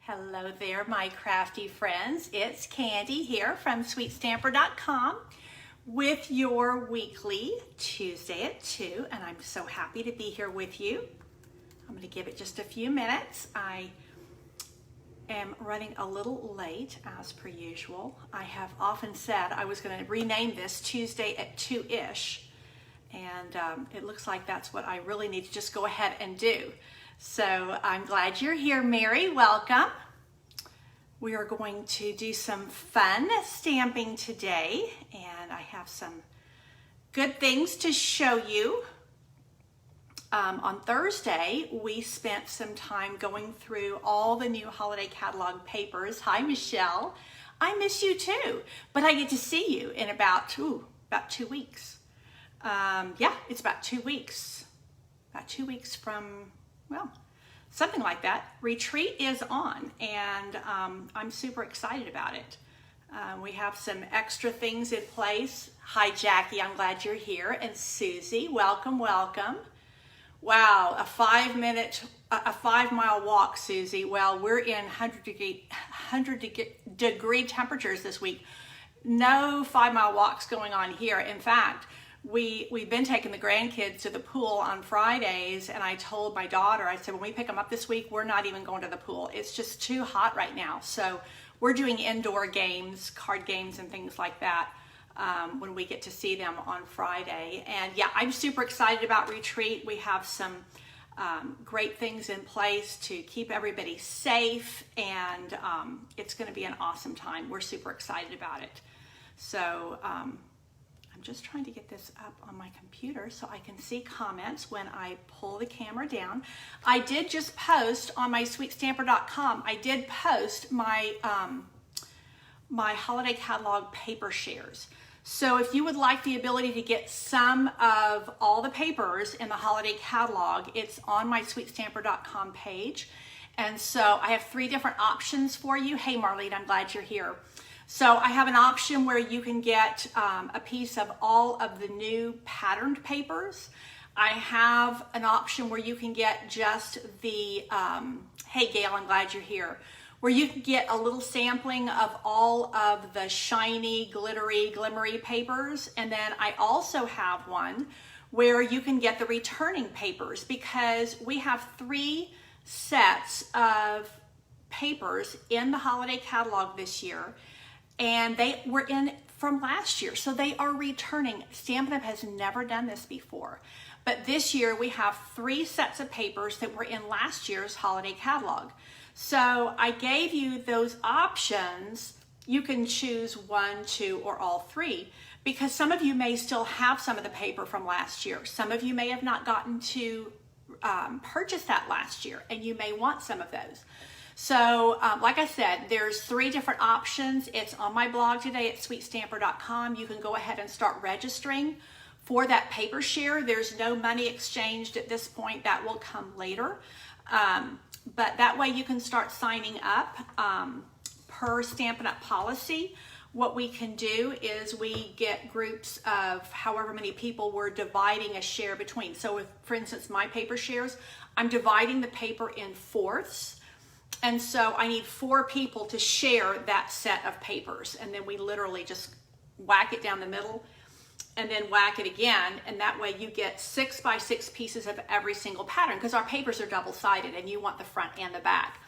Hello there, my crafty friends. It's Candy here from SweetStamper.com with your weekly Tuesday at 2, and I'm so happy to be here with you. I'm going to give it just a few minutes. I am running a little late as per usual. I have often said I was going to rename this Tuesday at 2-ish, and it looks like that's what I really need to just go ahead and do. So I'm glad you're here, Mary. Welcome. We are going to do some fun stamping today, and I have some good things to show you. On Thursday, we spent some time going through all the new holiday catalog papers. Hi, Michelle. I miss you too, but I get to see you in about 2 weeks. Yeah, it's about 2 weeks. About 2 weeks from, well, something like that. Retreat is on, and I'm super excited about it. We have some extra things in place. Hi, Jackie, I'm glad you're here. And Susie, welcome, welcome. Wow, a 5-mile walk, Susie. Well, we're in 100-degree temperatures this week. No 5-mile walks going on here. In fact, we've been taking the grandkids to the pool on Fridays, and I told my daughter, I said, when we pick them up this week, we're not even going to the pool. It's just too hot right now. So we're doing indoor games, card games and things like that when we get to see them on Friday. And yeah, I'm super excited about Retreat. We have some great things in place to keep everybody safe, and it's going to be an awesome time. We're super excited about it. So I'm just trying to get this up on my computer so I can see comments when I pull the camera down. I did just post on my SweetStamper.com, I did post my my holiday catalog paper shares. So if you would like the ability to get some of all the papers in the holiday catalog, it's on my SweetStamper.com page. And so I have 3 different options for you. Hey Marlene, I'm glad you're here. So I have an option where you can get a piece of all of the new patterned papers. I have an option where you can get just the, hey Gail, I'm glad you're here, where you can get a little sampling of all of the shiny, glittery, glimmery papers. And then I also have one where you can get the returning papers, because we have 3 sets of papers in the holiday catalog this year, and they were in from last year, so they are returning. Stampin' Up has never done this before, but this year we have 3 sets of papers that were in last year's holiday catalog. So I gave you those options. You can choose 1, 2, or all 3, because some of you may still have some of the paper from last year. Some of you may have not gotten to purchase that last year, and you may want some of those. So like I said, there's 3 different options. It's on my blog today at SweetStamper.com. You can go ahead and start registering for that paper share. There's no money exchanged at this point. That will come later. But that way you can start signing up per Stampin' Up policy. What we can do is we get groups of however many people we're dividing a share between. So if, for instance, my paper shares, I'm dividing the paper in 4ths. And so I need 4 people to share that set of papers. And then we literally just whack it down the middle and then whack it again. And that way you get 6 by 6 pieces of every single pattern, because our papers are double-sided and you want the front and the back.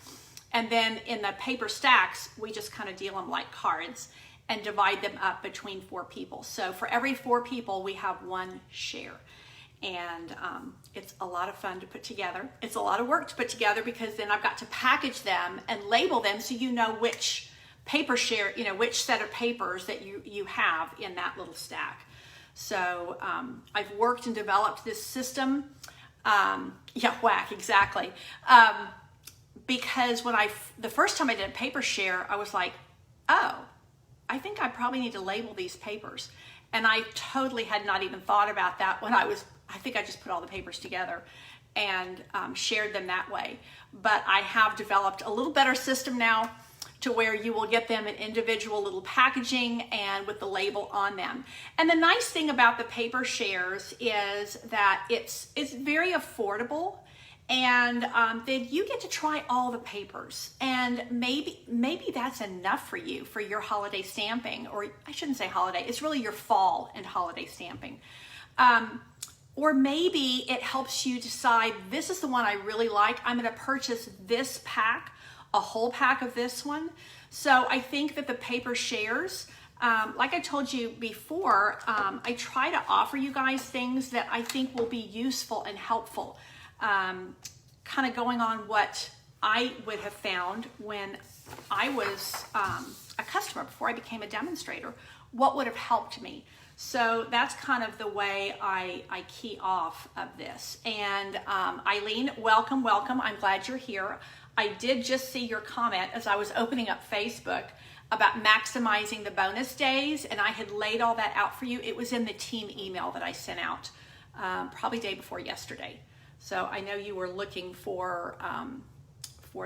And then in the paper stacks, we just kind of deal them like cards and divide them up between 4 people. So for every 4 people, we have 1 share. And it's a lot of fun to put together. It's a lot of work to put together, because then I've got to package them and label them so you know which paper share, which set of papers that you have in that little stack. So I've worked and developed this system. Yeah, whack, exactly. Because when the first time I did a paper share, I was like, oh, I think I probably need to label these papers. And I totally had not even thought about that when I think I just put all the papers together and shared them that way. But I have developed a little better system now to where you will get them in individual little packaging and with the label on them. And the nice thing about the paper shares is that it's very affordable, And then you get to try all the papers, and maybe that's enough for you for your holiday stamping, or I shouldn't say holiday, it's really your fall and holiday stamping. Or maybe it helps you decide, this is the one I really like, I'm going to purchase this pack, a whole pack of this one. So I think that the paper shares, like I told you before, I try to offer you guys things that I think will be useful and helpful. Kind of going on what I would have found when I was a customer before I became a demonstrator, what would have helped me. So that's kind of the way I key off of this. And Eileen, welcome, welcome. I'm glad you're here. I did just see your comment as I was opening up Facebook about maximizing the bonus days, and I had laid all that out for you. It was in the team email that I sent out probably day before yesterday. So I know you were looking for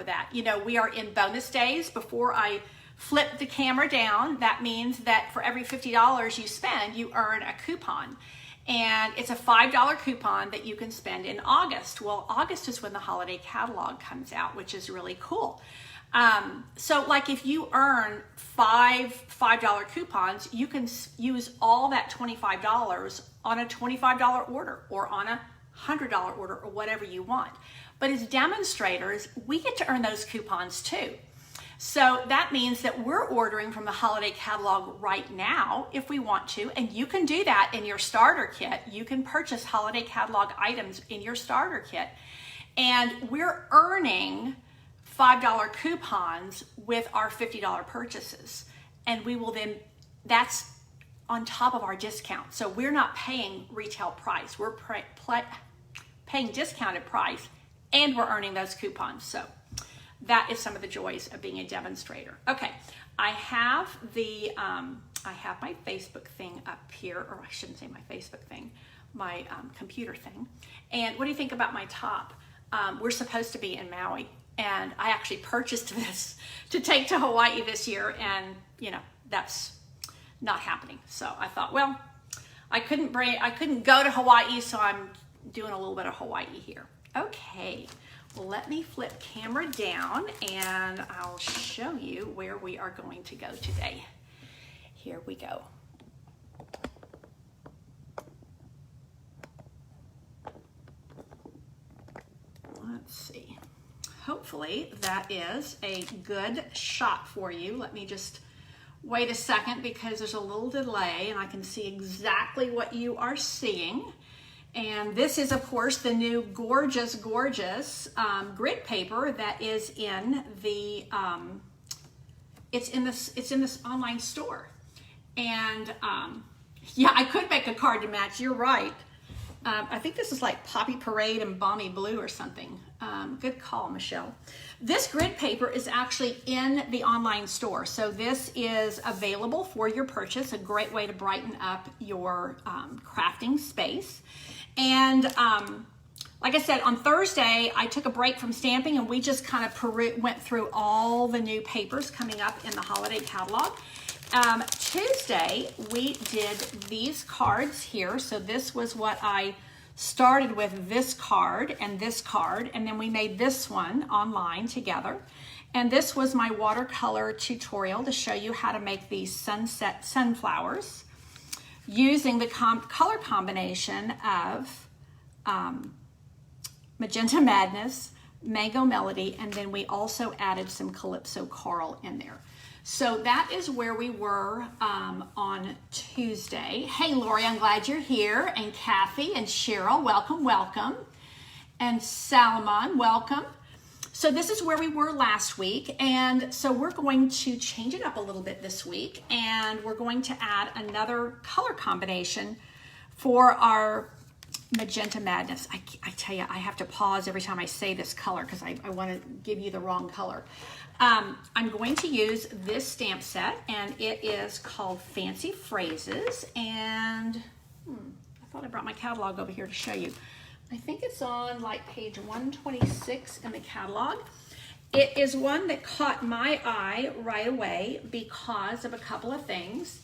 that. You know, we are in bonus days. Before I flip the camera down, that means that for every $50 you spend, you earn a coupon. And it's a $5 coupon that you can spend in August. Well, August is when the holiday catalog comes out, which is really cool. So like if you earn $5 coupons, you can use all that $25 on a $25 order or on a $100 order or whatever you want. But as demonstrators, we get to earn those coupons too. So that means that we're ordering from the holiday catalog right now if we want to, and you can do that in your starter kit. You can purchase holiday catalog items in your starter kit, and we're earning $5 coupons with our $50 purchases, and we will then, that's on top of our discount. So we're not paying retail price, we're paying discounted price, and we're earning those coupons. So that is some of the joys of being a demonstrator. Okay, I have my Facebook thing up here, or I shouldn't say my Facebook thing, my computer thing. And what do you think about my top? We're supposed to be in Maui, and I actually purchased this to take to Hawaii this year, and you know, that's not happening. So I thought, well, I couldn't go to Hawaii, so I'm doing a little bit of Hawaii here. Okay. Well, let me flip camera down and I'll show you where we are going to go today. Here we go. Let's see. Hopefully that is a good shot for you. Let me just wait a second because there's a little delay and I can see exactly what you are seeing. And this is, of course, the new gorgeous, gorgeous grid paper that is in the it's in this online store. And yeah, I could make a card to match. You're right. I think this is like Poppy Parade and Balmy Blue or something. Good call, Michelle. This grid paper is actually in the online store. So this is available for your purchase, a great way to brighten up your crafting space. And like I said, on Thursday, I took a break from stamping and we just kind of went through all the new papers coming up in the holiday catalog. Tuesday, we did these cards here. So this was what I started with, this card, and then we made this one online together. And this was my watercolor tutorial to show you how to make these sunset sunflowers using the color combination of Magenta Madness, Mango Melody, and then we also added some Calypso Coral in there. So that is where we were on Tuesday. Hey, Lori, I'm glad you're here. And Kathy and Cheryl, welcome, welcome. And Salomon, welcome. So this is where we were last week. And so we're going to change it up a little bit this week. And we're going to add another color combination for our Magenta Madness. I tell you, I have to pause every time I say this color because I want to give you the wrong color. I'm going to use this stamp set, and it is called Fancy Phrases, and I thought I brought my catalog over here to show you. I think it's on like page 126 in the catalog. It is one that caught my eye right away because of a couple of things,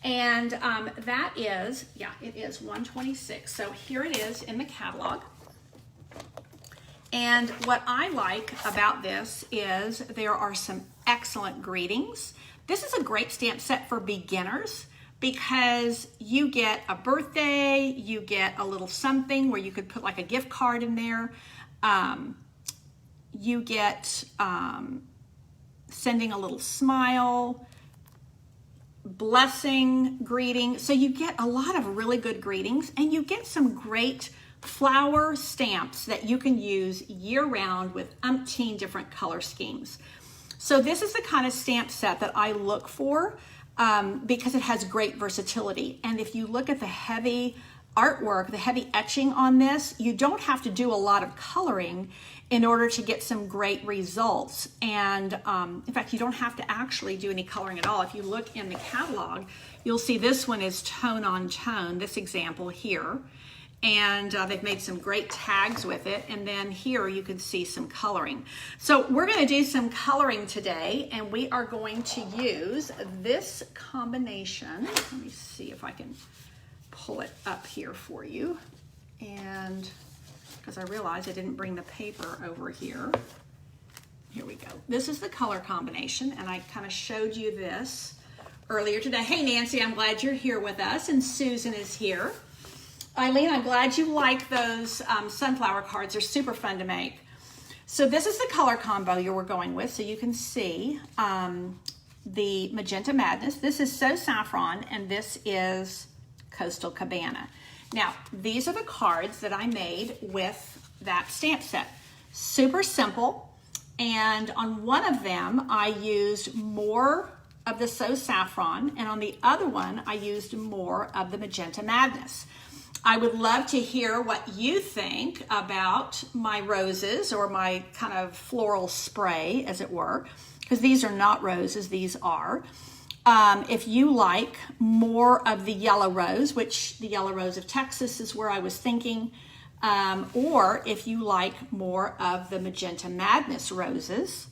and that is, yeah, it is 126. So here it is in the catalog. And what I like about this is there are some excellent greetings. This is a great stamp set for beginners because you get a birthday, you get a little something where you could put like a gift card in there. You get sending a little smile, blessing, greeting. So you get a lot of really good greetings, and you get some great flower stamps that you can use year-round with umpteen different color schemes. So this is the kind of stamp set that I look for because it has great versatility. And if you look at the heavy artwork, the heavy etching on this, you don't have to do a lot of coloring in order to get some great results. And in fact, you don't have to actually do any coloring at all. If you look in the catalog, you'll see this one is tone on tone, this example here. And they've made some great tags with it. And then here you can see some coloring. So we're going to do some coloring today, and we are going to use this combination. Let me see if I can pull it up here for you. And because I realized I didn't bring the paper over here. Here we go. This is the color combination, and I kind of showed you this earlier today. Hey Nancy, I'm glad you're here with us, and Susan is here. Eileen, I'm glad you like those sunflower cards. They're super fun to make. So this is the color combo you were going with. So you can see the Magenta Madness. This is So Saffron, and this is Coastal Cabana. Now, these are the cards that I made with that stamp set. Super simple. And on one of them, I used more of the So Saffron, and on the other one, I used more of the Magenta Madness. I would love to hear what you think about my roses, or my kind of floral spray, as it were, because these are not roses, these are. If you like more of the yellow rose, which the yellow rose of Texas is where I was thinking, or if you like more of the Magenta Madness roses.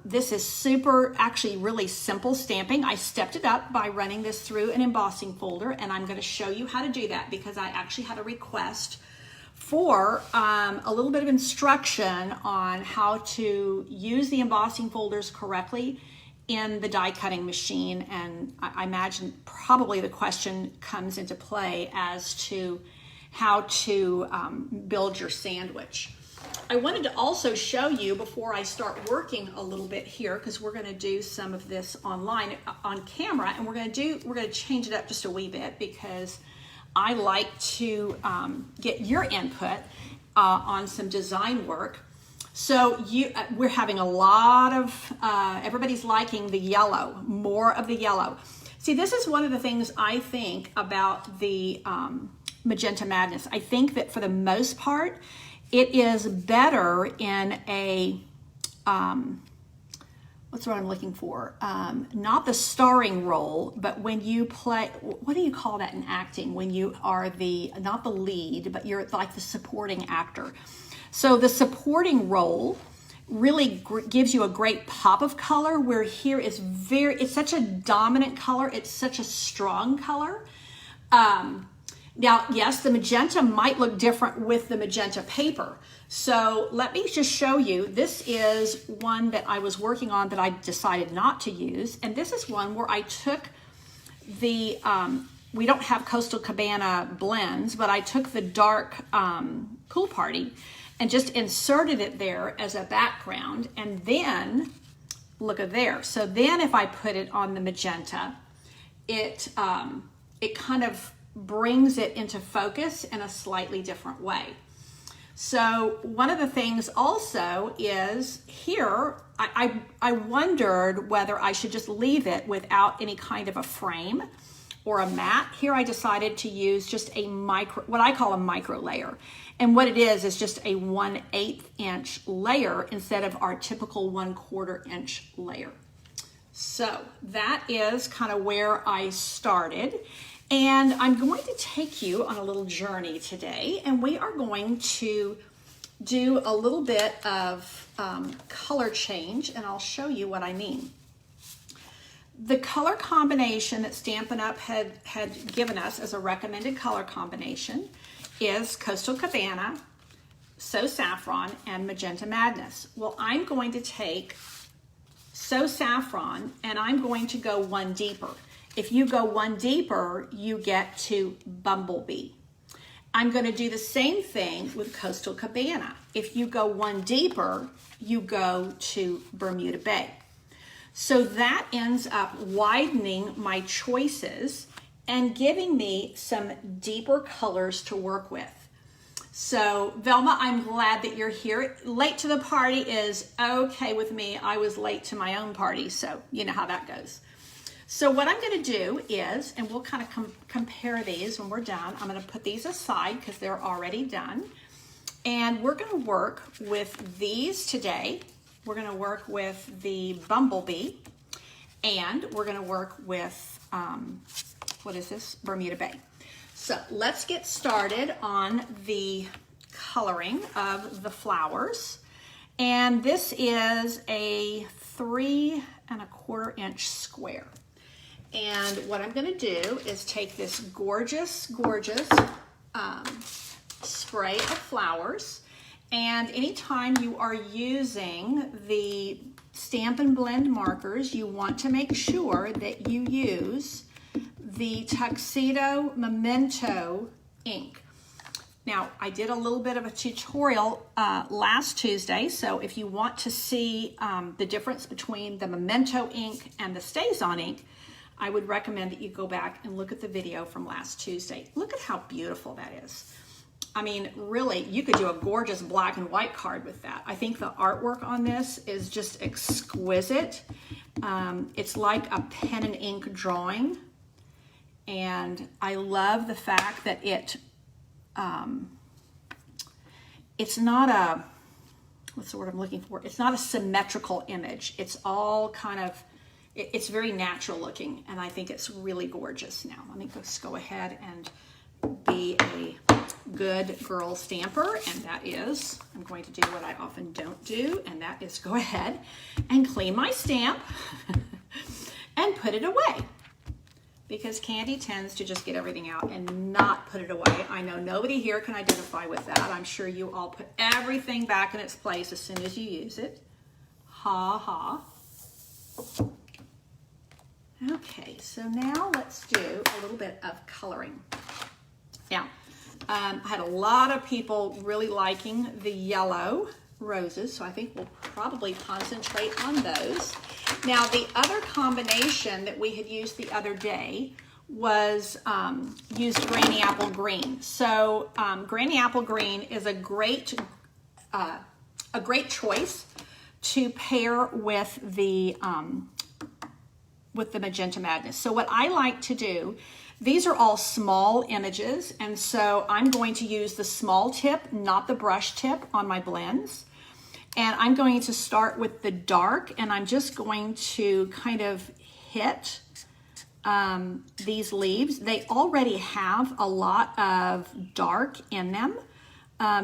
This is super, actually really simple stamping. I stepped it up by running this through an embossing folder, and I'm going to show you how to do that because I actually had a request for a little bit of instruction on how to use the embossing folders correctly in the die cutting machine. And I imagine probably the question comes into play as to how to build your sandwich. I wanted to also show you before I start working a little bit here, because we're going to do some of this online on camera, and we're going to change it up just a wee bit because I like to get your input on some design work. So we're having a lot of everybody's liking the yellow, more of the yellow. See, this is one of the things I think about the Magenta Madness. I think that for the most part, it is better in a, what's what I'm looking for? Not the starring role, but when you play, what do you call that in acting? When you are not the lead, but you're like the supporting actor. So the supporting role really gives you a great pop of color, where here is it's such a dominant color. It's such a strong color. Now, yes, the magenta might look different with the magenta paper. So let me just show you. This is one that I was working on that I decided not to use. And this is one where I took the, we don't have Coastal Cabana blends, but I took the dark Pool Party and just inserted it there as a background. And then, look at there. So then if I put it on the magenta, it kind of brings it into focus in a slightly different way. So one of the things also is here, I wondered whether I should just leave it without any kind of a frame or a mat. Here I decided to use just a what I call a micro layer. And what it is just a 1/8 inch layer instead of our typical 1/4 inch layer. So that is kind of where I started. And I'm going to take you on a little journey today, and we are going to do a little bit of color change, and I'll show you what I mean. The color combination that Stampin' Up had given us as a recommended color combination is Coastal Cabana, So Saffron and Magenta Madness. Well, I'm going to take So Saffron and I'm going to go one deeper. If you go one deeper, you get to Bumblebee. I'm going to do the same thing with Coastal Cabana. If you go one deeper, you go to Bermuda Bay. So that ends up widening my choices and giving me some deeper colors to work with. So Velma, I'm glad that you're here. Late to the party is okay with me. I was late to my own party, so you know how that goes. So what I'm going to do is, and we'll kind of compare these when we're done. I'm going to put these aside because they're already done. And we're going to work with these today. We're going to work with the Bumblebee. And we're going to work with, what is this? Bermuda Bay. So let's get started on the coloring of the flowers. And this is a 3 1/4 inch square. And what I'm going to do is take this gorgeous, gorgeous spray of flowers. And anytime you are using the Stampin' Blend markers, you want to make sure that you use the Tuxedo Memento ink. Now, I did a little bit of a tutorial last Tuesday, so if you want to see the difference between the Memento ink and the Stays-On ink, I would recommend that you go back and look at the video from last Tuesday. Look at how beautiful that is. I mean, really, you could do a gorgeous black and white card with that. I think the artwork on this is just exquisite. It's like a pen and ink drawing. And I love the fact that it's not a, what's the word I'm looking for? It's not a symmetrical image. It's all kind of, it's very natural looking, and I think it's really gorgeous. Now, let me just go ahead and be a good girl stamper, and that is, I'm going to do what I often don't do, and that is go ahead and clean my stamp and put it away. Because Candy tends to just get everything out and not put it away. I know nobody here can identify with that. I'm sure you all put everything back in its place as soon as you use it. Ha ha. Okay, so now let's do a little bit of coloring. Now, I had a lot of people really liking the yellow roses, so I think we'll probably concentrate on those. Now, the other combination that we had used the other day was used Granny Apple Green. So Granny Apple Green is a great choice to pair with the Magenta Madness. So what I like to do, these are all small images, and so I'm going to use the small tip, not the brush tip, on my blends. And I'm going to start with the dark, and I'm just going to kind of hit these leaves. They already have a lot of dark in them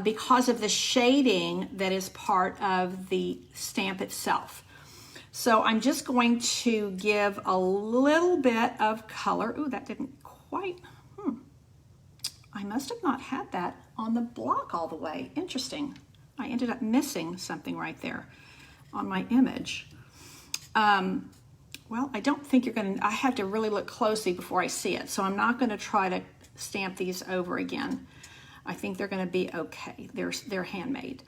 because of the shading that is part of the stamp itself. So I'm just going to give a little bit of color. Ooh, that didn't quite, I must have not had that on the block all the way. Interesting. I ended up missing something right there on my image. Well, I don't think you're going to, I have to really look closely before I see it. So I'm not going to try to stamp these over again. I think they're going to be okay. They're handmade.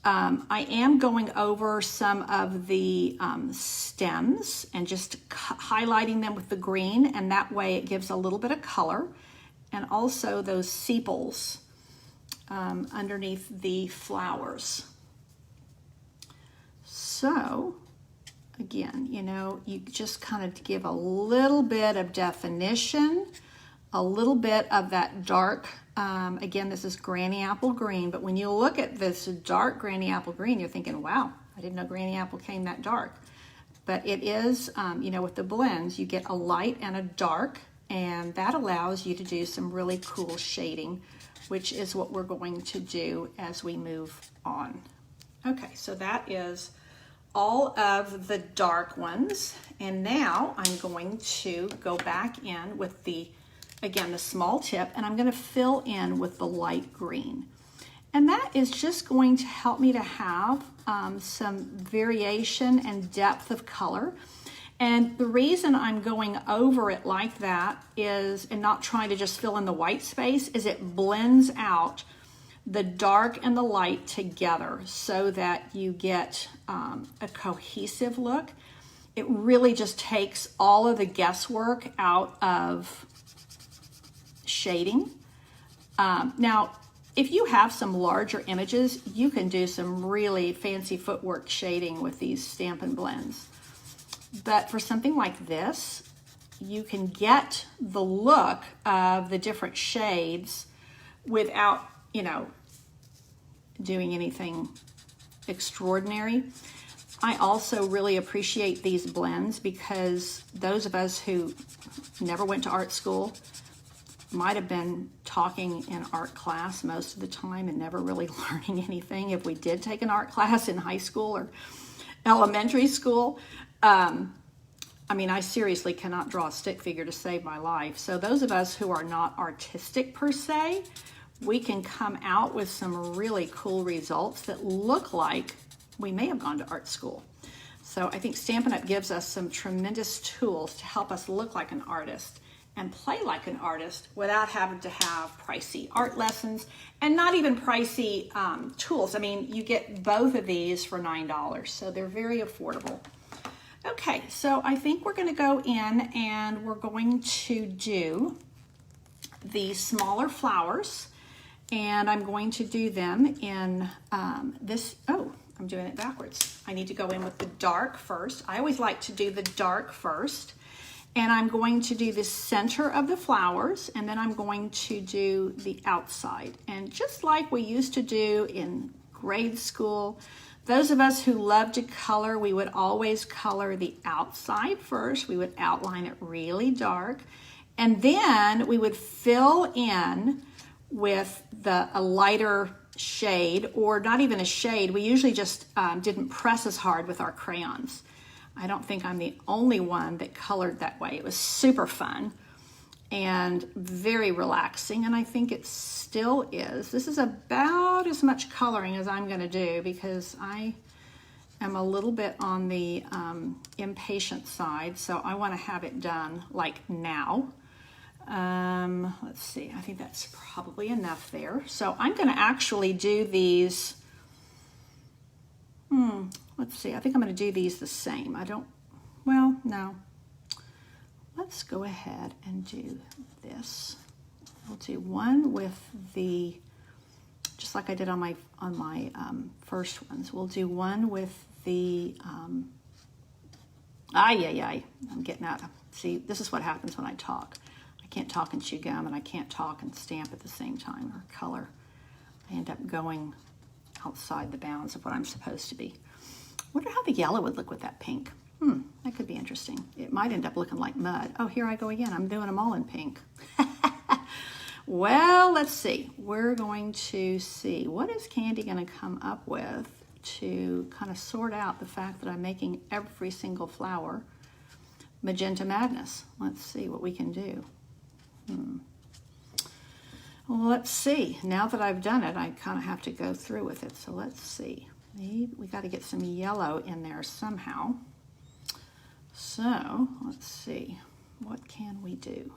I am going over some of the stems and just highlighting them with the green, and that way it gives a little bit of color, and also those sepals underneath the flowers. So again, you know, you just kind of give a little bit of definition, a little bit of that dark, again, this is Granny Apple Green, but when you look at this dark Granny Apple Green, you're thinking, wow, I didn't know Granny Apple came that dark. But it is, you know, with the blends, you get a light and a dark, and that allows you to do some really cool shading, which is what we're going to do as we move on. Okay, so that is all of the dark ones, and now I'm going to go back in with the, again, the small tip, and I'm going to fill in with the light green. And that is just going to help me to have some variation and depth of color. And the reason I'm going over it like that is, and not trying to just fill in the white space, is it blends out the dark and the light together so that you get a cohesive look. It really just takes all of the guesswork out of shading. Now, if you have some larger images, you can do some really fancy footwork shading with these Stampin' Blends. But for something like this, you can get the look of the different shades without, you know, doing anything extraordinary. I also really appreciate these blends because those of us who never went to art school might have been talking in art class most of the time and never really learning anything if we did take an art class in high school or elementary school. I mean, I seriously cannot draw a stick figure to save my life. So those of us who are not artistic per se, we can come out with some really cool results that look like we may have gone to art school. So I think Stampin' Up! Gives us some tremendous tools to help us look like an artist and play like an artist without having to have pricey art lessons and not even pricey tools. I mean, you get both of these for $9, so they're very affordable. Okay, so I think we're going to go in and we're going to do the smaller flowers, and I'm going to do them in this, oh, I'm doing it backwards. I need to go in with the dark first. I always like to do the dark first, and I'm going to do the center of the flowers, and then I'm going to do the outside. And just like we used to do in grade school, those of us who love to color, we would always color the outside first. We would outline it really dark, and then we would fill in with a lighter shade, or not even a shade. We usually just didn't press as hard with our crayons. I don't think I'm the only one that colored that way. It was super fun and very relaxing, and I think it still is. This is about as much coloring as I'm going to do because I am a little bit on the impatient side, so I want to have it done like now. Let's see, I think that's probably enough there. So I'm going to actually do these, let's see, I think I'm going to do these the same. Well, no. Let's go ahead and do this. We'll do one with the, just like I did on my first ones. We'll do one with the, I'm getting out. See, this is what happens when I talk. I can't talk and chew gum, and I can't talk and stamp at the same time, or color. I end up going outside the bounds of what I'm supposed to be. Wonder how the yellow would look with that pink. That could be interesting. It might end up looking like mud. Oh, here I go again. I'm doing them all in pink. Well, let's see. We're going to see, what is Candy going to come up with to kind of sort out the fact that I'm making every single flower Magenta Madness. Let's see what we can do. Well, let's see. Now that I've done it, I kind of have to go through with it. So let's see. Maybe we got to get some yellow in there somehow. So let's see. What can we do?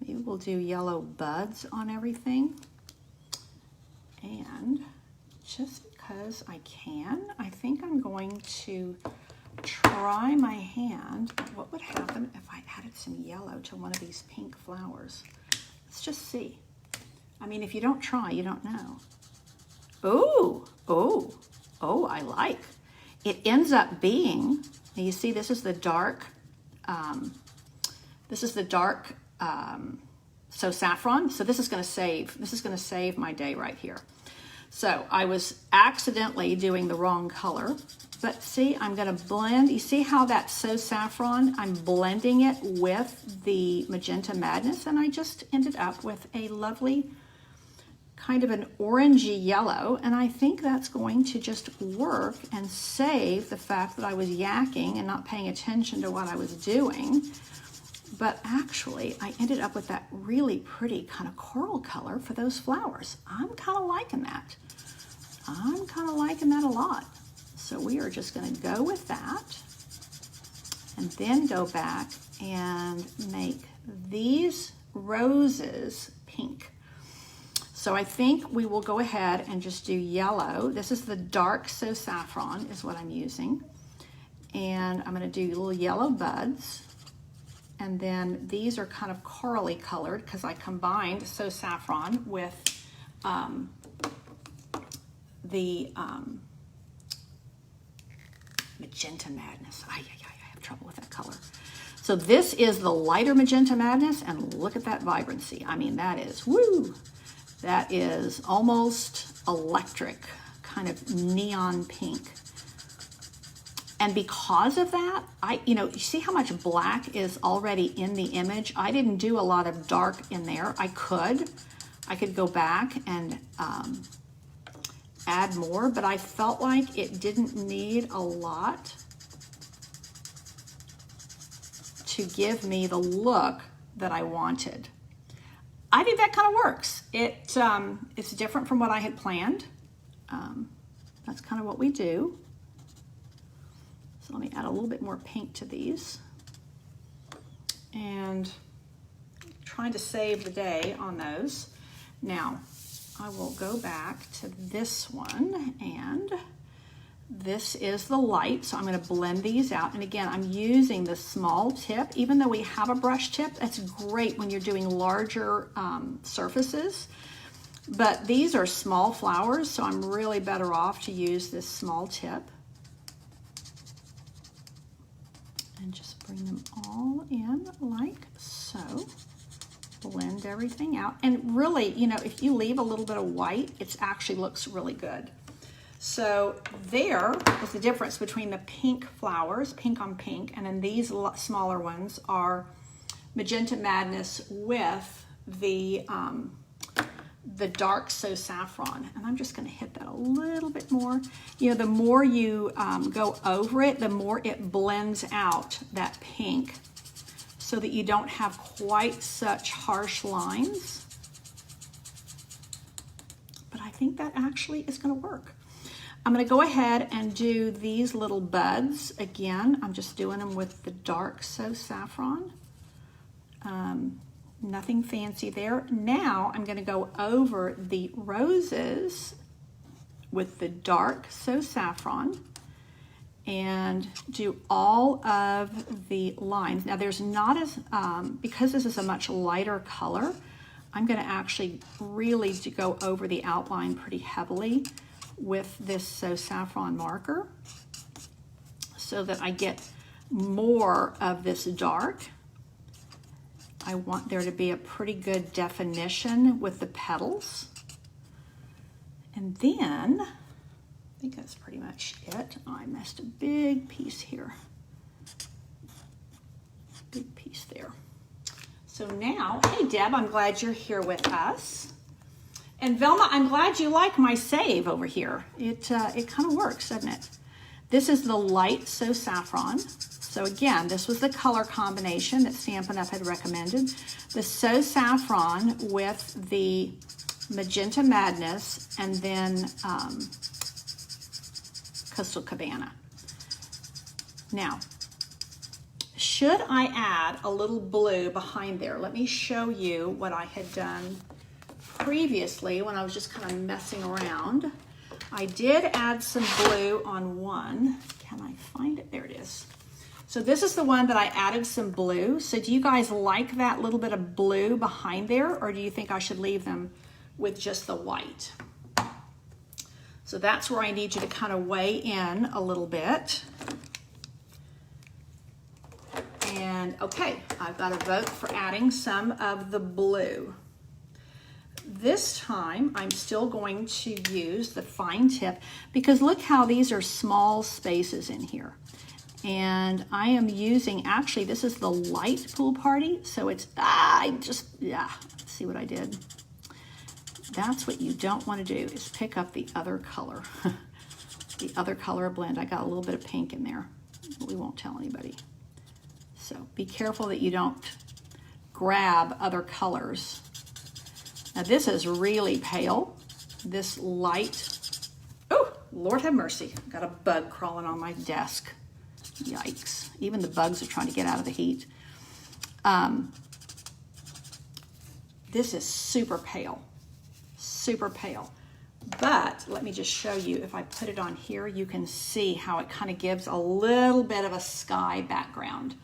Maybe we'll do yellow buds on everything. And just because I can, I think I'm going to try my hand. What would happen if I added some yellow to one of these pink flowers? Let's just see. I mean, if you don't try, you don't know. Oh, I like. It ends up being, you see, this is the dark, so saffron. So this is going to save my day right here. So I was accidentally doing the wrong color, but see, I'm going to blend. You see how that's so saffron? I'm blending it with the Magenta Madness, and I just ended up with a lovely kind of an orangey yellow, and I think that's going to just work and save the fact that I was yakking and not paying attention to what I was doing But actually, I ended up with that really pretty kind of coral color for those flowers. I'm kind of liking that. I'm kind of liking that a lot. So we are just going to go with that and then go back and make these roses pink. So I think we will go ahead and just do yellow. This is the dark So Saffron is what I'm using. And I'm going to do little yellow buds. And then these are kind of corally colored because I combined So Saffron with the Magenta Madness. I have trouble with that color. So this is the lighter Magenta Madness, and look at that vibrancy. I mean, that is, woo! That is almost electric, kind of neon pink. And because of that, you see how much black is already in the image? I didn't do a lot of dark in there. I could go back and add more, but I felt like it didn't need a lot to give me the look that I wanted. I think that kind of works. It's different from what I had planned. That's kind of what we do. So let me add a little bit more pink to these. And trying to save the day on those. Now, I will go back to this one, and this is the light, so I'm going to blend these out. And again, I'm using the small tip. Even though we have a brush tip, that's great when you're doing larger surfaces. But these are small flowers, so I'm really better off to use this small tip. And just bring them all in like so. Blend everything out. And really, if you leave a little bit of white, it actually looks really good. So there is the difference between the pink flowers, pink on pink, and then these smaller ones are Magenta Madness with the dark So Saffron. And I'm just going to hit that a little bit more. The more you go over it, the more it blends out that pink, so that you don't have quite such harsh lines. But I think that actually is going to work. I'm going to go ahead and do these little buds again. I'm just doing them with the dark So Saffron. Nothing fancy there. Now I'm going to go over the roses with the dark So Saffron and do all of the lines. Now there's not as, because this is a much lighter color, I'm going to actually really go over the outline pretty heavily with this So Saffron marker so that I get more of this dark. I want there to be a pretty good definition with the petals. And then, I think that's pretty much it. I missed a big piece here. Big piece there. So now, hey Deb, I'm glad you're here with us. And Velma, I'm glad you like my save over here. It kind of works, doesn't it? This is the light So Saffron. So again, this was the color combination that Stampin' Up had recommended. The So Saffron with the Magenta Madness, and then Coastal Cabana. Now, should I add a little blue behind there? Let me show you what I had done previously when I was just kind of messing around. I did add some blue on one. Can I find it? There it is. So this is the one that I added some blue. So do you guys like that little bit of blue behind there, or do you think I should leave them with just the white? So that's where I need you to kind of weigh in a little bit. And okay, I've got a vote for adding some of the blue. This time, I'm still going to use the fine tip because look how these are small spaces in here. And I am using, actually, this is the light pool party. So it's, see what I did? That's what you don't want to do, is pick up the other color. The other color blend. I got a little bit of pink in there, but we won't tell anybody. So be careful that you don't grab other colors. Now this is really pale, this light. Oh, Lord have mercy. Got a bug crawling on my desk. Yikes. Even the bugs are trying to get out of the heat. This is super pale, super pale. But let me just show you, if I put it on here, you can see how it kind of gives a little bit of a sky background.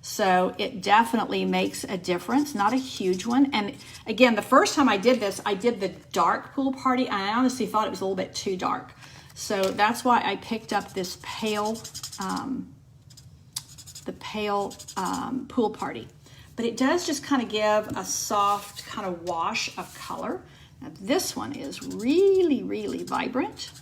So it definitely makes a difference, not a huge one. And again, the first time I did this, I did the dark pool party, and I honestly thought it was a little bit too dark. So that's why I picked up this pale, pool party. But it does just kind of give a soft kind of wash of color. Now this one is really, really vibrant.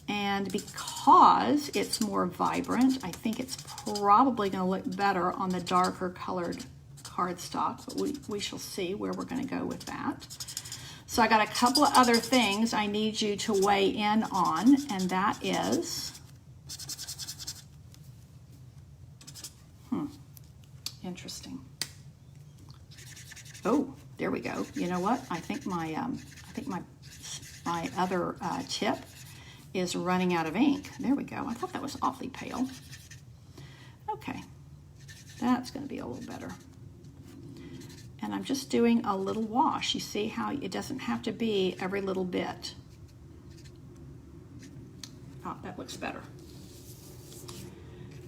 And because it's more vibrant, I think it's probably going to look better on the darker colored cardstock, but we shall see where we're going to go with that. So I got a couple of other things I need you to weigh in on, and that is, interesting. Oh, there we go. You know what? I think my other tip is running out of ink. There we go. I thought that was awfully pale. Okay, that's going to be a little better. And I'm just doing a little wash. You see how it doesn't have to be every little bit. Oh, that looks better.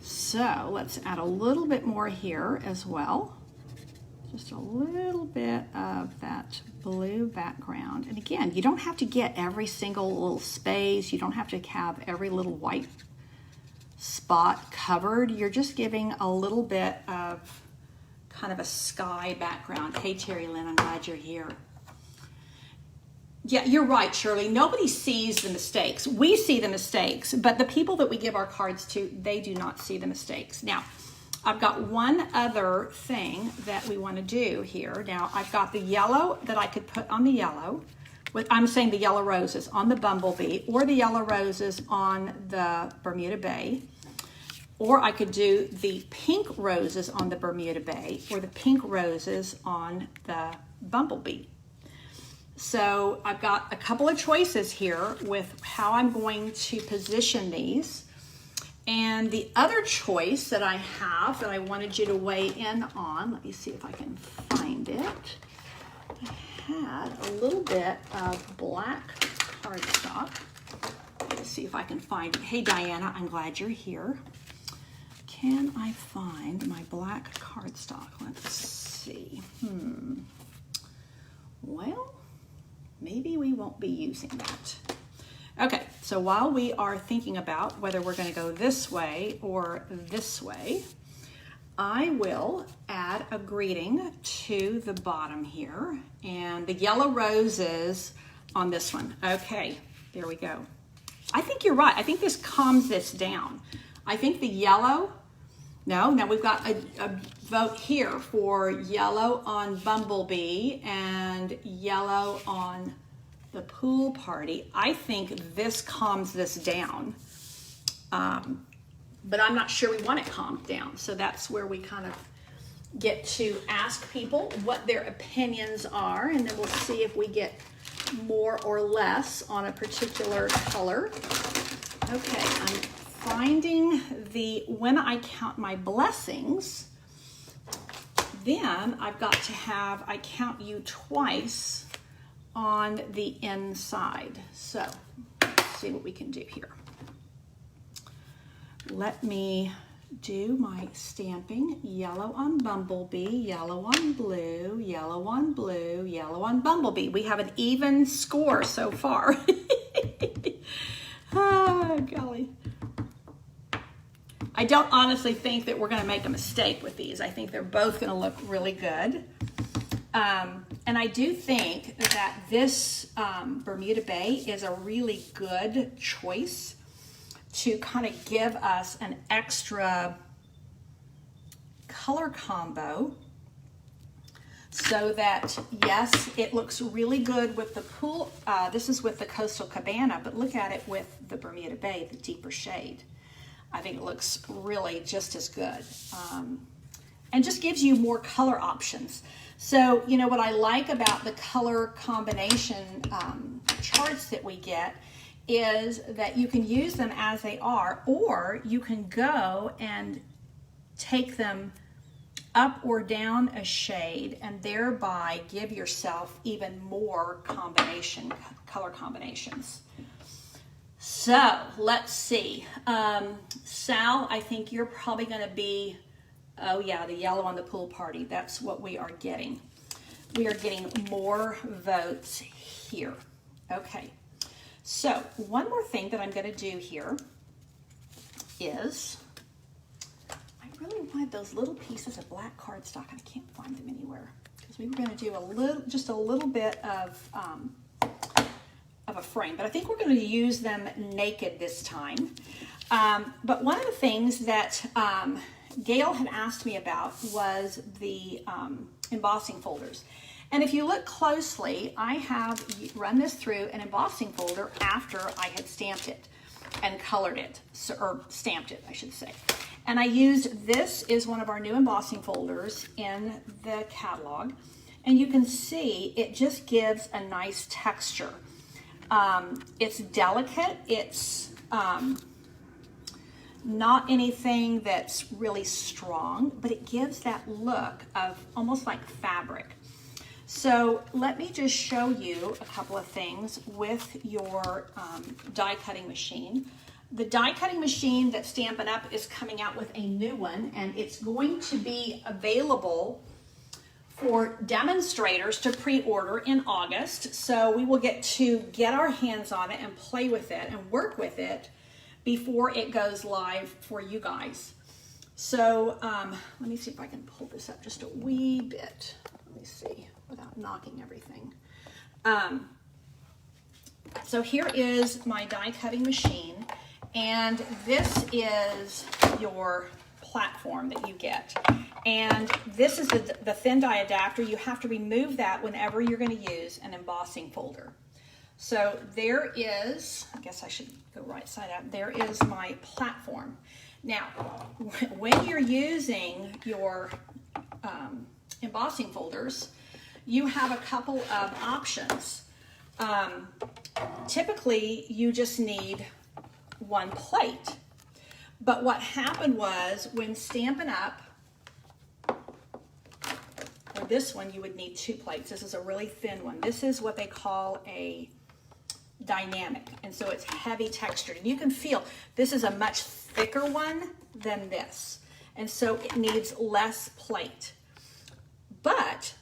So let's add a little bit more here as well. Just a little bit of that blue background. And again, you don't have to get every single little space. You don't have to have every little white spot covered. You're just giving a little bit of kind of a sky background. Hey, Terry Lynn, I'm glad you're here. Yeah, you're right, Shirley. Nobody sees the mistakes. We see the mistakes, but the people that we give our cards to, they do not see the mistakes. Now, I've got one other thing that we want to do here. Now, I've got the yellow that I could put on the yellow. I'm saying the yellow roses on the Bumblebee, or the yellow roses on the Bermuda Bay. Or I could do the pink roses on the Bermuda Bay, or the pink roses on the Bumblebee. So I've got a couple of choices here with how I'm going to position these. And the other choice that I have that I wanted you to weigh in on, let me see if I can find it. I had a little bit of black cardstock. Let's see if I can find it. Hey Diana, I'm glad you're here. Can I find my black cardstock? Let's see. Well, maybe we won't be using that. Okay, so while we are thinking about whether we're going to go this way or this way, I will add a greeting to the bottom here, and the yellow roses on this one. Okay, there we go. I think you're right. I think this calms this down. I think the yellow, now we've got a vote here for yellow on Bumblebee and yellow on the pool party. I think this calms this down, but I'm not sure we want it calmed down. So that's where we kind of get to ask people what their opinions are, and then we'll see if we get more or less on a particular color. Okay, I'm finding when I count my blessings, then I've got to have, I count you twice on the inside. So let's see what we can do here. Let me do my stamping. Yellow on Bumblebee, yellow on blue, yellow on blue, yellow on Bumblebee. We have an even score so far. Oh, golly. I don't honestly think that we're going to make a mistake with these. I think they're both going to look really good. And I do think that this Bermuda Bay is a really good choice to kind of give us an extra color combo so that, yes, it looks really good with the pool. This is with the Coastal Cabana, but look at it with the Bermuda Bay, the deeper shade. I think it looks really just as good. And just gives you more color options. So, you know, what I like about the color combination charts that we get is that you can use them as they are, or you can go and take them up or down a shade and thereby give yourself even more color combinations. So let's see. Sal, I think you're probably going to be, oh yeah, the yellow on the pool party. That's what we are getting. We are getting more votes here. Okay. So one more thing that I'm going to do here is, I really wanted those little pieces of black cardstock. I can't find them anywhere because we were going to do just a little bit of a frame, but I think we're going to use them naked this time. But one of the things that Gail had asked me about was the embossing folders. And if you look closely, I have run this through an embossing folder after I had stamped it and colored it, or stamped it, I should say. And I used, this is one of our new embossing folders in the catalog. And you can see it just gives a nice texture. It's delicate, it's not anything that's really strong, but it gives that look of almost like fabric. So let me just show you a couple of things with your die cutting machine. The die cutting machine that Stampin' Up! Is coming out with a new one, and it's going to be available for demonstrators to pre-order in August. So we will get our hands on it and play with it and work with it before it goes live for you guys. So let me see if I can pull this up just a wee bit. Let me see, without knocking everything. So here is my die cutting machine, and this is your platform that you get. And this is the thin die adapter. You have to remove that whenever you're going to use an embossing folder. So there is, I guess I should go right side up. There is my platform. Now, when you're using your embossing folders, you have a couple of options. Typically, you just need one plate. But what happened was when Stampin' Up, or this one, you would need two plates. This is a really thin one. This is what they call a dynamic, and so it's heavy textured. And you can feel this is a much thicker one than this, and so it needs less plate. But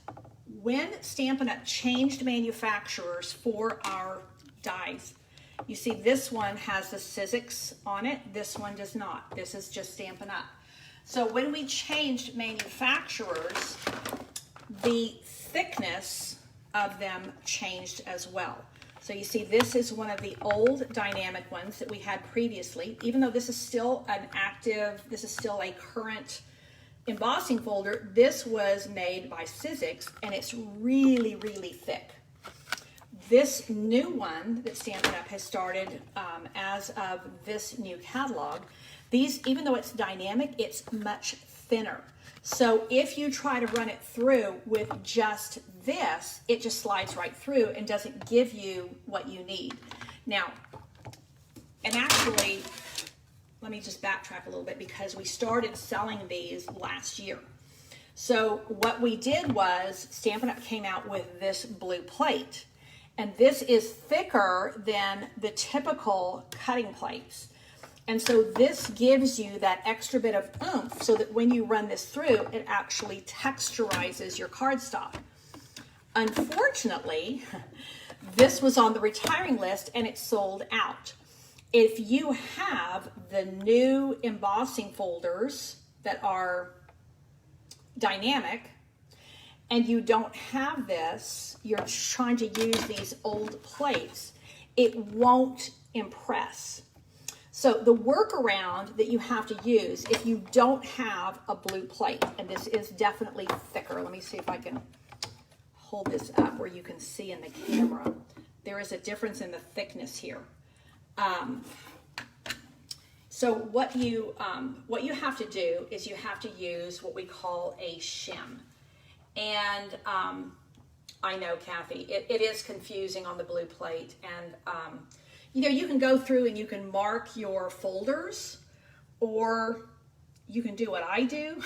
when Stampin' Up! Changed manufacturers for our dies, you see this one has the Sizzix on it, this one does not. This is just Stampin' Up! So when we changed manufacturers, the thickness of them changed as well. So you see this is one of the old dynamic ones that we had previously. Even though this is still this is still a current embossing folder, this was made by Sizzix, and it's really, really thick. This new one that Stampin' Up! Has started as of this new catalog, even though it's dynamic, it's much thinner. So if you try to run it through with just this, it just slides right through and doesn't give you what you need. Now, and actually, let me just backtrack a little bit because we started selling these last year. So what we did was Stampin' Up! Came out with this blue plate, and this is thicker than the typical cutting plates. And so this gives you that extra bit of oomph so that when you run this through, it actually texturizes your cardstock. Unfortunately, this was on the retiring list and it sold out. If you have the new embossing folders that are dynamic and you don't have this, you're trying to use these old plates, it won't impress. So the workaround that you have to use if you don't have a blue plate, and this is definitely thicker. Let me see if I can hold this up where you can see in the camera. There is a difference in the thickness here. So what you have to do is you have to use what we call a shim. And I know, Kathy, it is confusing on the blue plate. And you know, you can go through and you can mark your folders, or you can do what I do,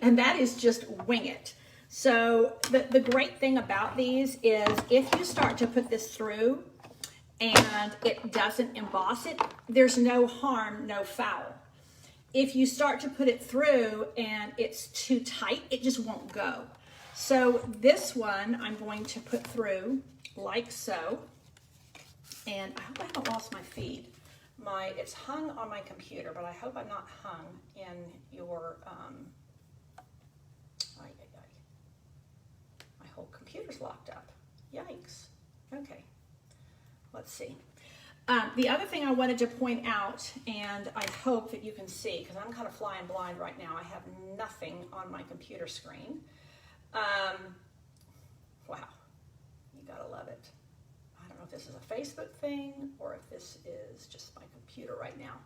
and that is just wing it. So the great thing about these is if you start to put this through and it doesn't emboss it, there's no harm, no foul. If you start to put it through and it's too tight, it just won't go. So this one I'm going to put through like so. And I hope I haven't lost my feed. It's hung on my computer, but I hope I'm not hung in your, my whole computer's locked up. Yikes. Okay, let's see. The other thing I wanted to point out, and I hope that you can see, because I'm kind of flying blind right now. I have nothing on my computer screen. Wow, you gotta love it. I don't know if this is a Facebook thing or if this is just my computer right now.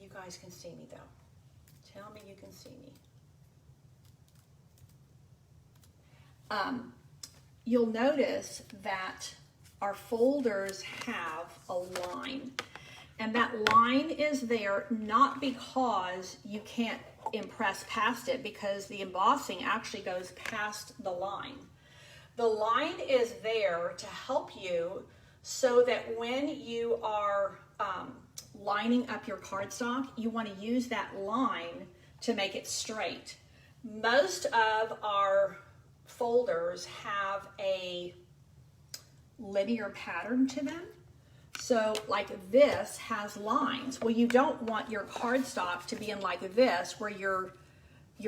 You guys can see me though. Tell me you can see me. You'll notice that our folders have a line, and that line is there not because you can't impress past it, because the embossing actually goes past the line. The line is there to help you so that when you are lining up your cardstock, you want to use that line to make it straight. Most of our folders have a linear pattern to them. So like this has lines. Well, you don't want your cardstock to be in like this where your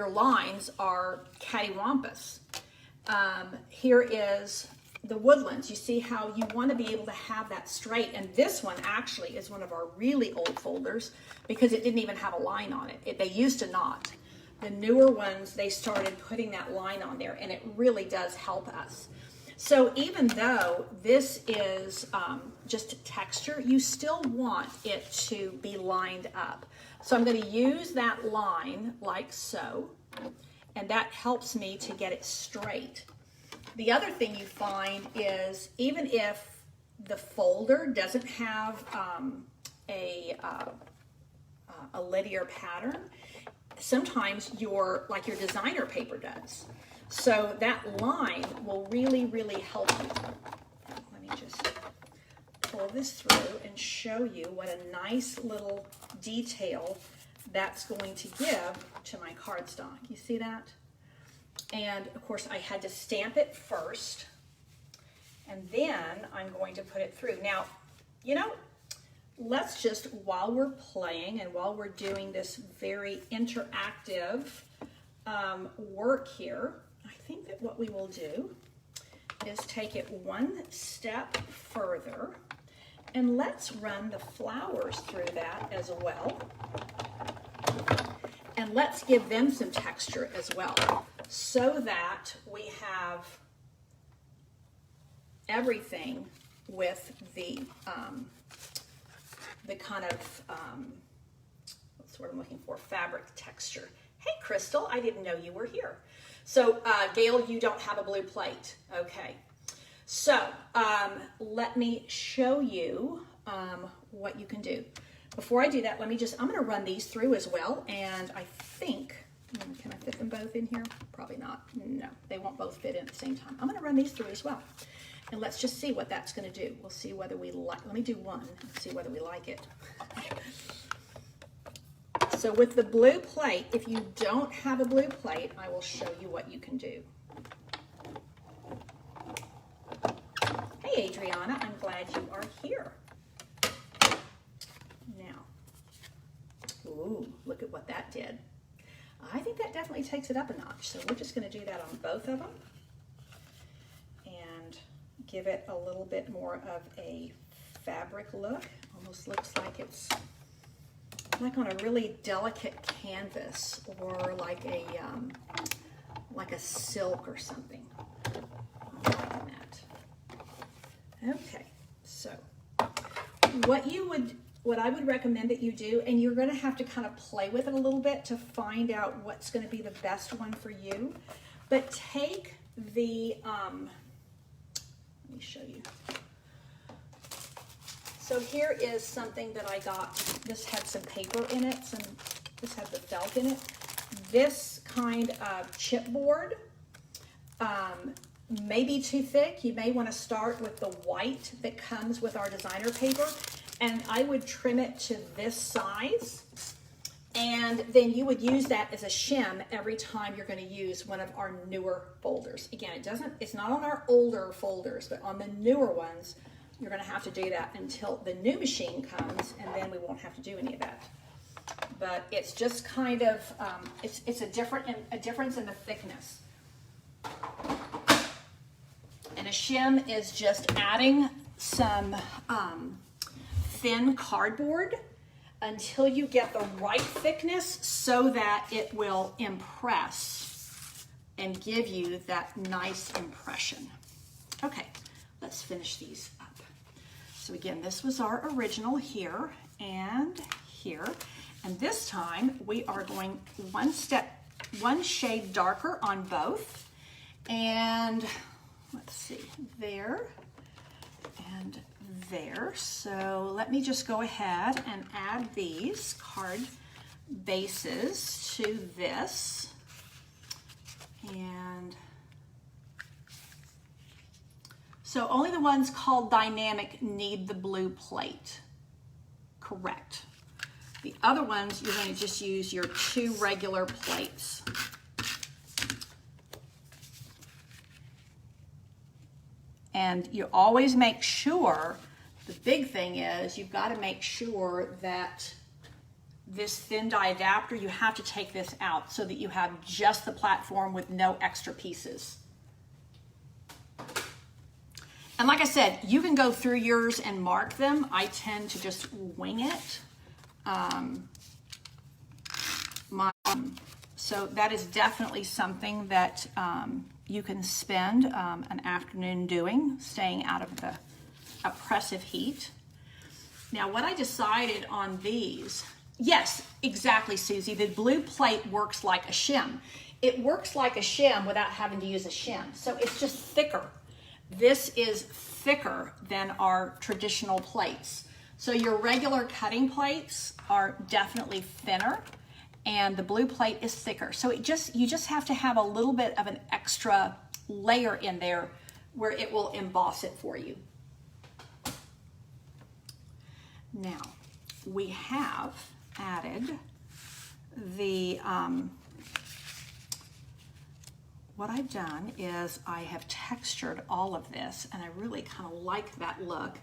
lines are cattywampus. Here is the woodlands. You see how you want to be able to have that straight, and this one actually is one of our really old folders because it didn't even have a line on it. They used to not. The newer ones, they started putting that line on there, and it really does help us. So even though this is just texture, you still want it to be lined up. So I'm going to use that line like so, and that helps me to get it straight. The other thing you find is even if the folder doesn't have a linear pattern, sometimes your designer paper does. So that line will really, really help you. Let me just pull this through and show you what a nice little detail that's going to give to my cardstock. You see that? And of course I had to stamp it first, and then I'm going to put it through. Now, you know, let's just, while we're playing and while we're doing this very interactive work here, I think that what we will do is take it one step further, and let's run the flowers through that as well. And let's give them some texture as well, so that we have everything with the kind of, what's the word I'm looking for, fabric texture. Hey, Crystal, I didn't know you were here. So, Gail, you don't have a blue plate. Okay. So, let me show you what you can do. Before I do that, I'm going to run these through as well. And I think, can I fit them both in here? Probably not. No, they won't both fit in at the same time. I'm going to run these through as well. And let's just see what that's going to do. We'll see whether we like, let me do one and see whether we like it. So with the blue plate, if you don't have a blue plate, I will show you what you can do. Hey, Adriana, I'm glad you are here. Now, ooh, look at what that did. I think that definitely takes it up a notch. So we're just going to do that on both of them and give it a little bit more of a fabric look. Almost looks like it's like on a really delicate canvas, or like a silk or something. I'm liking that. Okay, so what I would recommend that you do, and you're going to have to kind of play with it a little bit to find out what's going to be the best one for you. But take the, let me show you. So here is something that I got. This had some paper in it. This had the felt in it. This kind of chipboard may be too thick. You may want to start with the white that comes with our designer paper. And I would trim it to this size, and then you would use that as a shim every time you're going to use one of our newer folders. Again, it's not on our older folders, but on the newer ones, you're going to have to do that until the new machine comes, and then we won't have to do any of that. But it's just kind of, it's a difference in the thickness. And a shim is just adding some thin cardboard until you get the right thickness so that it will impress and give you that nice impression. Okay, let's finish these up. So again, this was our original here and here. And this time we are going one shade darker on both. And let's see, there and there. So let me just go ahead and add these card bases to this. And so only the ones called dynamic need the blue plate. Correct. The other ones, you're going to just use your 2 regular plates. And you always make sure, the big thing is, you've got to make sure that this thin die adapter, you have to take this out so that you have just the platform with no extra pieces. And like I said, you can go through yours and mark them. I tend to just wing it. So that is definitely something that you can spend an afternoon doing, staying out of the oppressive heat. Now, what I decided on these, yes, exactly, Susie, the blue plate works like a shim. It works like a shim without having to use a shim, so it's just thicker. This is thicker than our traditional plates. So your regular cutting plates are definitely thinner, and the blue plate is thicker. So you just have to have a little bit of an extra layer in there where it will emboss it for you. Now, we have added the, what I've done is I have textured all of this, and I really kind of like that look.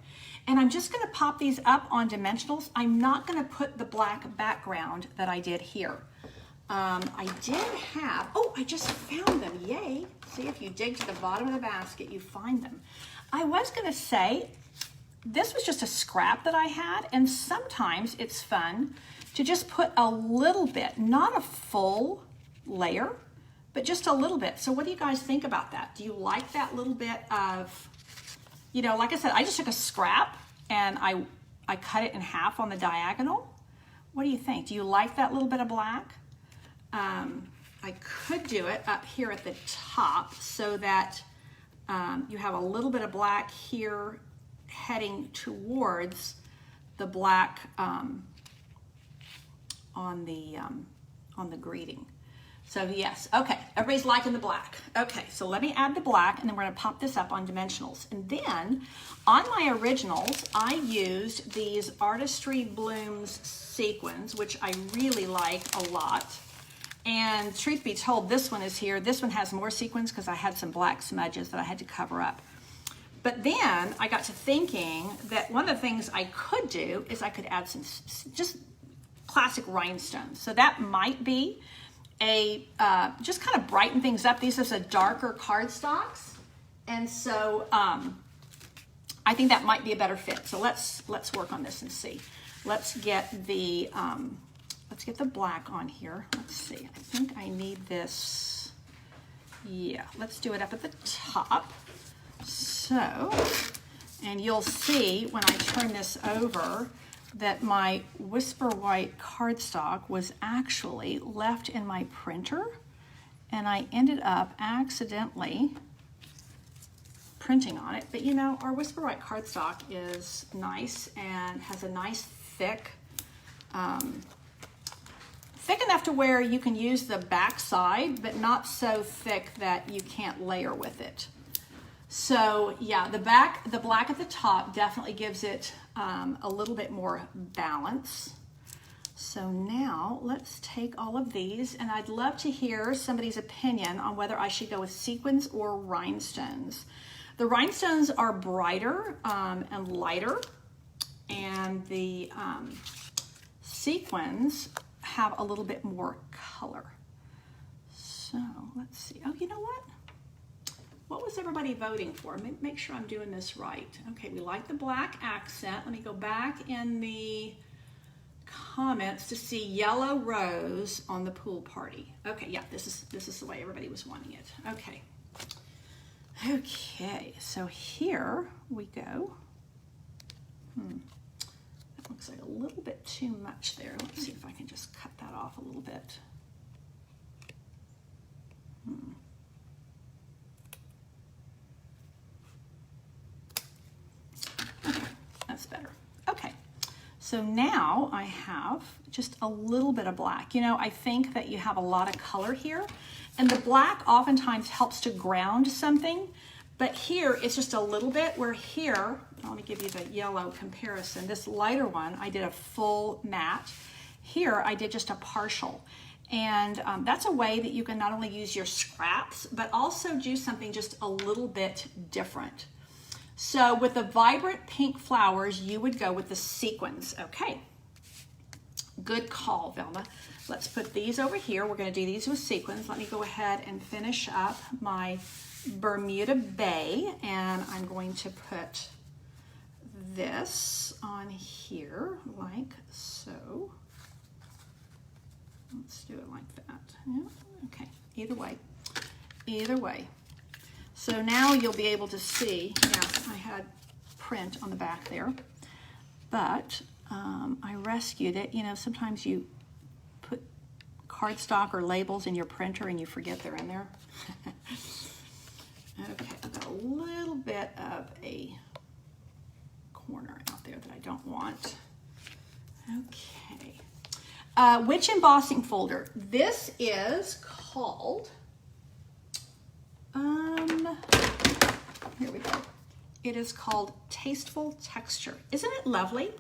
And I'm just going to pop these up on dimensionals. I'm not going to put the black background that I did here. I did have, oh, I just found them, yay. See, if you dig to the bottom of the basket, you find them. I was going to say, this was just a scrap that I had, and sometimes it's fun to just put a little bit, not a full layer, but just a little bit. So what do you guys think about that? Do you like that little bit of, you know, like I said, I just took a scrap and I cut it in half on the diagonal. What do you think? Do you like that little bit of black? I could do it up here at the top so that you have a little bit of black here heading towards the black on the greeting. So yes, okay, everybody's liking the black. Okay, so let me add the black, and then we're gonna pop this up on dimensionals. And then on my originals, I used these Artistry Blooms sequins, which I really like a lot. And truth be told, this one is here. This one has more sequins because I had some black smudges that I had to cover up. But then I got to thinking that one of the things I could do is I could add some just classic rhinestones. So that might be a, just kind of brighten things up. These are some darker cardstocks. And so I think that might be a better fit. So let's work on this and see. Let's get the black on here. Let's see, I think I need this. Yeah, let's do it up at the top. So And you'll see when I turn this over that my Whisper White cardstock was actually left in my printer, and I ended up accidentally printing on it. But you know, our Whisper White cardstock is nice and has a nice thick, thick enough to where you can use the back side, but not so thick that you can't layer with it. So yeah, the black at the top definitely gives it a little bit more balance. So now let's take all of these, and I'd love to hear somebody's opinion on whether I should go with sequins or rhinestones. The rhinestones are brighter and lighter, and the sequins have a little bit more color. So let's see. Oh, you know what? What was everybody voting for? Make sure I'm doing this right. Okay, we like the black accent. Let me go back in the comments to see yellow rose on the pool party. Okay, yeah, this is the way everybody was wanting it. Okay. Okay, so here we go. That looks like a little bit too much there. Let's see if I can just cut that off a little bit. Okay, that's better. Okay, so now I have just a little bit of black. You know, I think that you have a lot of color here, and the black oftentimes helps to ground something, but here it's just a little bit, where here, let me give you the yellow comparison. This lighter one, I did a full matte. Here, I did just a partial. And that's a way that you can not only use your scraps, but also do something just a little bit different. So with the vibrant pink flowers, you would go with the sequins. Okay, good call, Velma. Let's put these over here. We're going to do these with sequins. Let me go ahead and finish up my Bermuda Bay, and I'm going to put this on here like so. Let's do it like that. Yeah, okay, either way. So now you'll be able to see, yeah, I had print on the back there, but I rescued it. You know, sometimes you put cardstock or labels in your printer and you forget they're in there. Okay, I've got a little bit of a corner out there that I don't want. Okay. Which embossing folder? This is called, here we go. It is called Tasteful Texture. Isn't it lovely?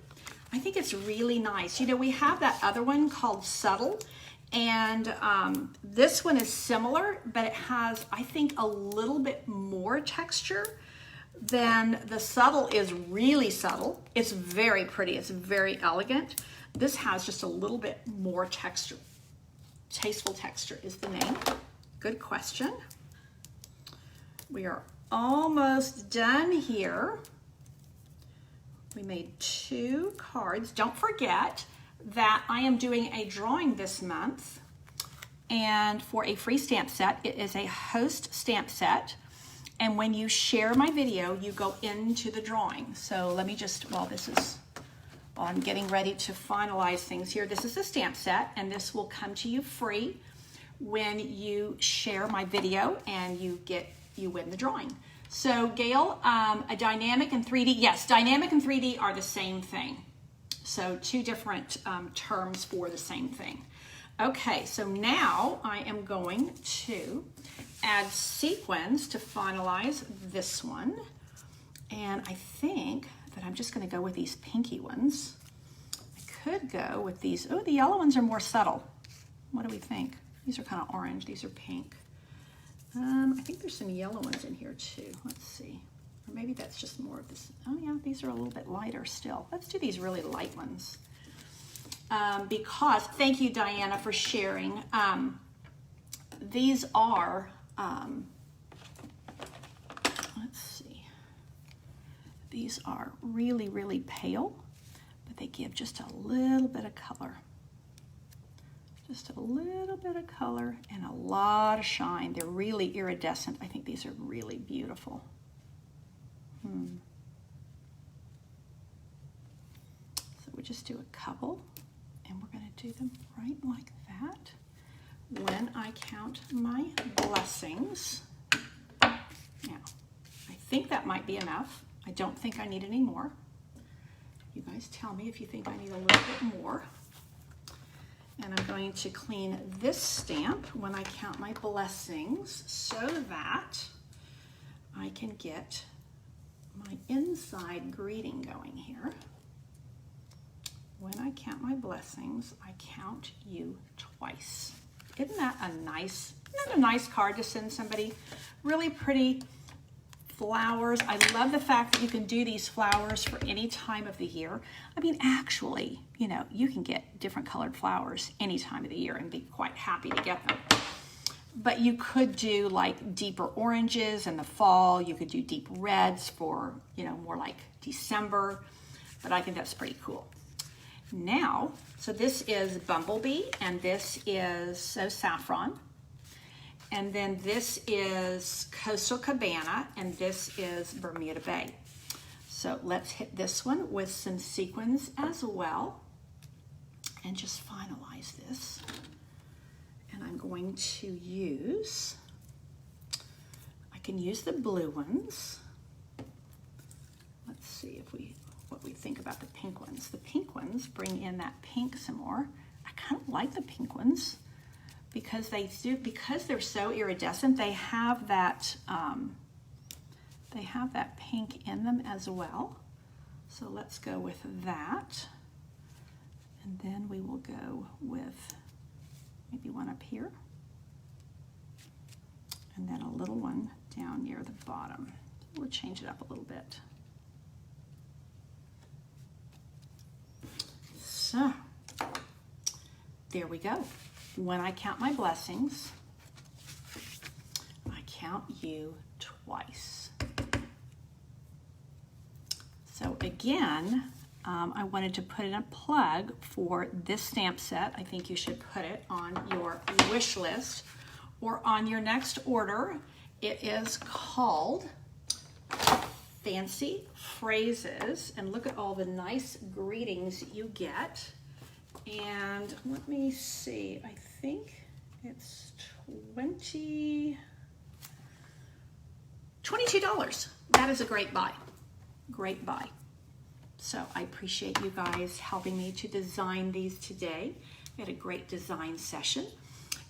I think it's really nice. You know, we have that other one called Subtle, and this one is similar, but it has, I think, a little bit more texture than the Subtle is. Really subtle. It's very pretty. It's very elegant. This has just a little bit more texture. Tasteful Texture is the name. Good question. We are almost done here. We made 2 cards. Don't forget that I am doing a drawing this month, and for a free stamp set. It is a host stamp set, and when you share my video, you go into the drawing. So let me just, while I'm getting ready to finalize things here, this is a stamp set, and this will come to you free when you share my video, and you win the drawing. So Gail, a dynamic and 3D, yes, dynamic and 3D are the same thing. So 2 different terms for the same thing. Okay, so now I am going to add sequins to finalize this one. And I think that I'm just going to go with these pinky ones. I could go with these. Oh, the yellow ones are more subtle. What do we think? These are kind of orange. These are pink. I think there's some yellow ones in here too. Let's see. Or maybe that's just more of this. Oh yeah, these are a little bit lighter still. Let's do these really light ones. Because, thank you Diana for sharing. These are, let's see. These are really, really pale, but they give just a little bit of color. Just a little bit of color and a lot of shine. They're really iridescent. I think these are really beautiful. we'll just do a couple, and we're going to do them right like that. When I count my blessings, now I think that might be enough. I don't think I need any more. You guys tell me if you think I need a little bit more. And I'm going to clean this stamp when I count my blessings so that I can get my inside greeting going here. When I count my blessings, I count you twice. Isn't that a nice card to send somebody? Really pretty flowers. I love the fact that you can do these flowers for any time of the year. I mean, actually, you know, you can get different colored flowers any time of the year and be quite happy to get them. But you could do like deeper oranges in the fall. You could do deep reds for, you know, more like December. But I think that's pretty cool. Now, so this is Bumblebee, and this is Saffron. And then this is Coastal Cabana, and this is Bermuda Bay. So let's hit this one with some sequins as well, and just finalize this. And I'm going to use, I can use the blue ones. Let's see if what we think about the pink ones. The pink ones bring in that pink some more. I kind of like the pink ones because they're so iridescent. They have that pink in them as well. So let's go with that, and then we will go with maybe one up here, and then a little one down near the bottom. We'll change it up a little bit. So, there we go. When I count my blessings, I count you twice. So again, I wanted to put in a plug for this stamp set. I think you should put it on your wish list or on your next order. It is called Fancy Phrases, and look at all the nice greetings you get. And let me see, I think it's $22. That is a great buy. Great buy. So I appreciate you guys helping me to design these today. We had a great design session,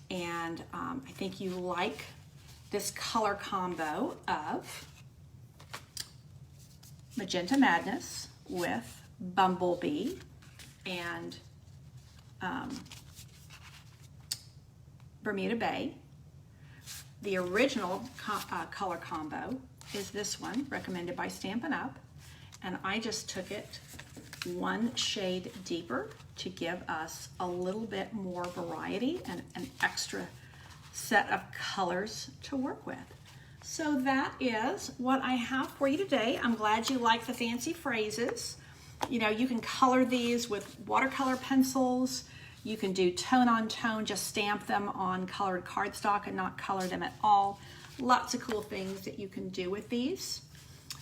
and I think you like this color combo of Magenta Madness with Bumblebee and Bermuda Bay. The original color combo is this one, recommended by Stampin' Up, and I just took it one shade deeper to give us a little bit more variety and an extra set of colors to work with. So that is what I have for you today. I'm glad you like the fancy phrases. You know, you can color these with watercolor pencils. You can do tone on tone, just stamp them on colored cardstock and not color them at all. Lots of cool things that you can do with these.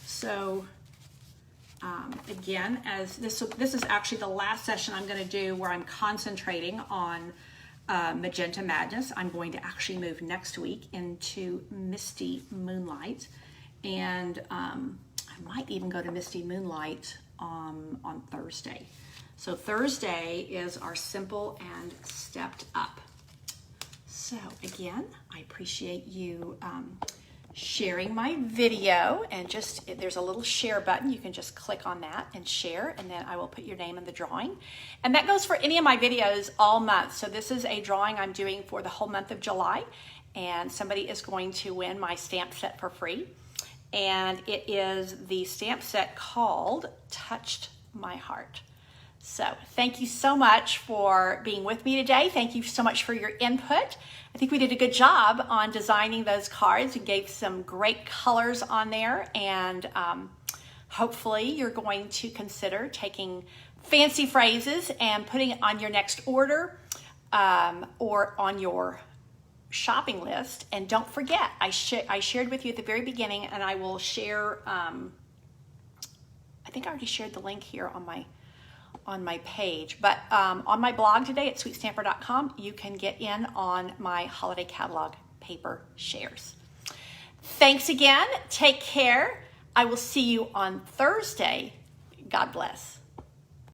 So again, as this is actually the last session I'm going to do where I'm concentrating on Magenta Madness. I'm going to actually move next week into Misty Moonlight, and I might even go to Misty Moonlight on Thursday. So Thursday is our simple and stepped up. So again, I appreciate you sharing my video, and just there's a little share button. You can just click on that and share, and then I will put your name in the drawing. And that goes for any of my videos all month. So this is a drawing I'm doing for the whole month of July, and somebody is going to win my stamp set for free. And it is the stamp set called Touched My Heart. So thank you so much for being with me today. Thank you so much for your input. I think we did a good job on designing those cards and gave some great colors on there. And hopefully you're going to consider taking fancy phrases and putting it on your next order or on your shopping list. And don't forget, I shared with you at the very beginning, and I will share, I think I already shared the link here on on my page. But on my blog today at sweetstamper.com, you can get in on my holiday catalog paper shares. Thanks again. Take care. I will see you on Thursday. God bless.